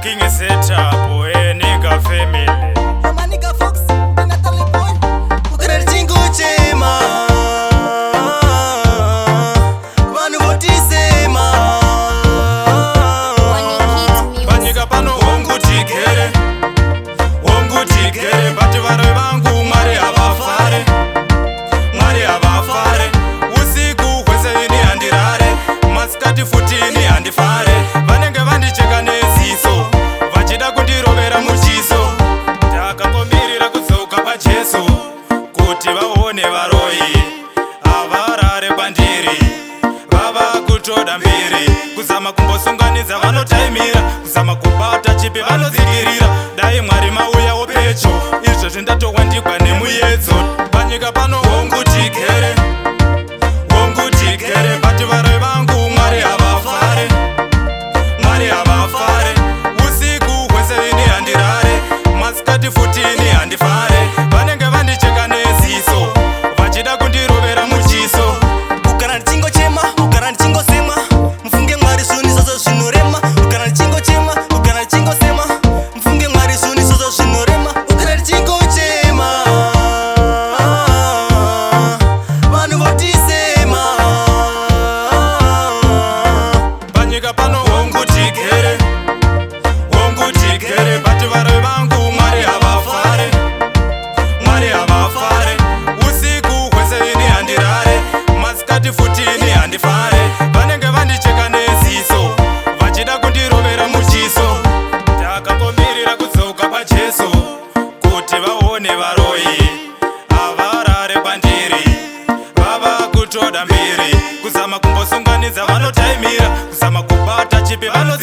King Sadare nigga family. My nigga Foxy, nigga Taleboy. Ukara chingo chema. Vanu votisema. OnikidMusiq. Panyika pano hongu tigere. Hongu tigere. Bati varoi vangu mwari havafare. Mwari havafare. Usiku hwese ini handirare. Masikati futi ini handifare. Vanenge vandicheka neziso. Vachida kundirovera muchiso. Ndakakomirira kudzoka pajesu kuti vaone varoi havarare kwandiri. Vava kutoda mbiri kuzama kumbosunganidza vanotaimira, kuzama kubata chipi vanodzingirira. Dai mwari mauyawo pecho, izvo zvindatowandigwa nemuyedzo. Panyika pano hongu tigere, hongu tigere. Bati varoi vangu mwari havafare, mwari havafare. Usiku hwese ini handirare, masikati futi ini handifare. Vanenge vandicheka neziso, vachida kundirovera muchiso. Ukara chingo chema, ukara chingo sema. Mfunge mwari suni sozo zvinorema. Ukara chingo chema, ukara chingo sema. Mfunge mwari suni sozo zvinorema. Ukara chingo chema. Vanhu votisema. Panyika pano hongu tigere, hongu tigere. Bati varoi vangu mwari havafare, mwari havafare. Usiku hwese ini handirare, masikati futi ini handifare. Vanenge vandicheka neziso, vachida kundirovera muchiso. Ndakakomirira kudzoka pajesu kuti vaone varoi havarare kwandiri. Vava kutoda mbiri kuzama kumbosunganidza vanotaimira, kuzama kubata chipi vano